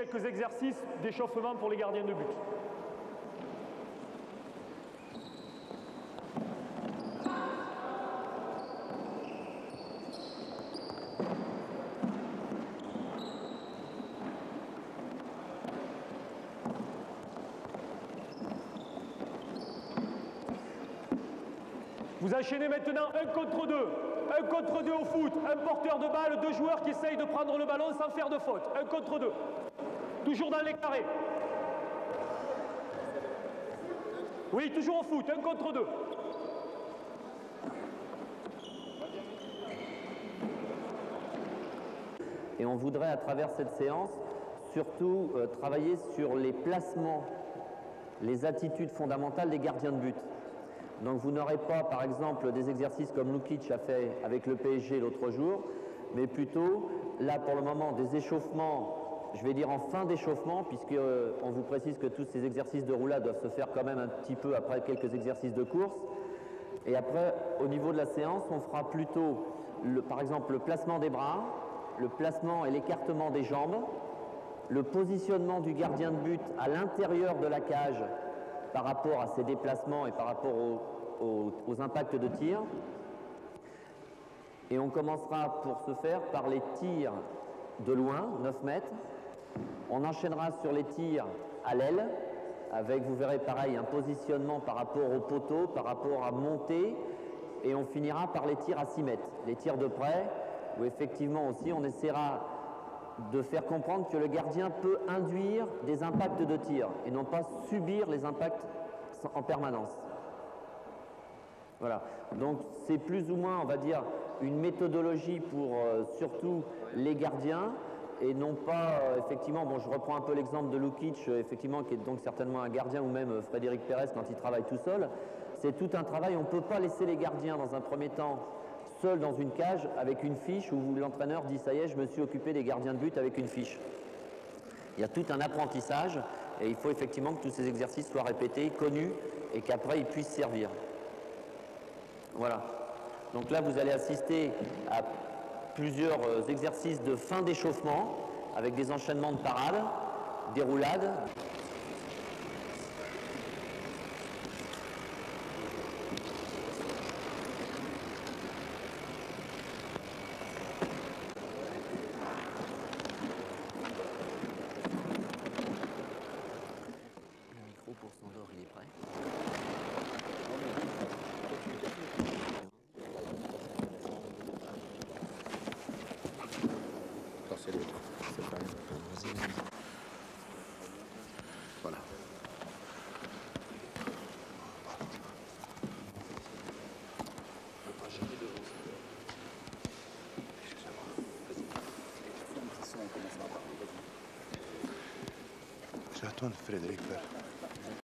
quelques exercices d'échauffement pour les gardiens de but. Vous enchaînez maintenant 1 contre 2. 1 contre 2 au foot. Un porteur de balle, 2 joueurs qui essayent de prendre le ballon sans faire de faute. 1 contre 2. Toujours dans les carrés. Oui, toujours au foot. 1 contre 2. Et on voudrait à travers cette séance surtout travailler sur les placements, les attitudes fondamentales des gardiens de but. Donc vous n'aurez pas par exemple des exercices comme Lukic a fait avec le PSG l'autre jour, mais plutôt là pour le moment des échauffements, je vais dire en fin d'échauffement, puisqu'on vous précise que tous ces exercices de roulade doivent se faire quand même un petit peu après quelques exercices de course. Et après, au niveau de la séance, on fera plutôt par exemple le placement des bras, le placement et l'écartement des jambes, le positionnement du gardien de but à l'intérieur de la cage par rapport à ses déplacements et par rapport aux impacts de tir. Et on commencera pour ce faire par les tirs de loin, 9 mètres. On enchaînera sur les tirs à l'aile, avec, vous verrez pareil, un positionnement par rapport au poteau, par rapport à monter. Et on finira par les tirs à 6 mètres, les tirs de près, où effectivement aussi on essaiera de faire comprendre que le gardien peut induire des impacts de tir et non pas subir les impacts en permanence. Voilà, donc c'est plus ou moins, on va dire, une méthodologie pour surtout les gardiens et non pas, effectivement, bon je reprends un peu l'exemple de Lukic, effectivement, qui est donc certainement un gardien, ou même Frédéric Pérez quand il travaille tout seul. C'est tout un travail, on ne peut pas laisser les gardiens dans un premier temps seul dans une cage avec une fiche où l'entraîneur dit ça y est, je me suis occupé des gardiens de but avec une fiche. Il y a tout un apprentissage et il faut effectivement que tous ces exercices soient répétés, connus et qu'après ils puissent servir. Voilà. Donc là vous allez assister à plusieurs exercices de fin d'échauffement avec des enchaînements de parades, des roulades. Pour Sandor, il est prêt. C'est lui. C'est pas rien. Voilà. C'est à toi, Frédéric.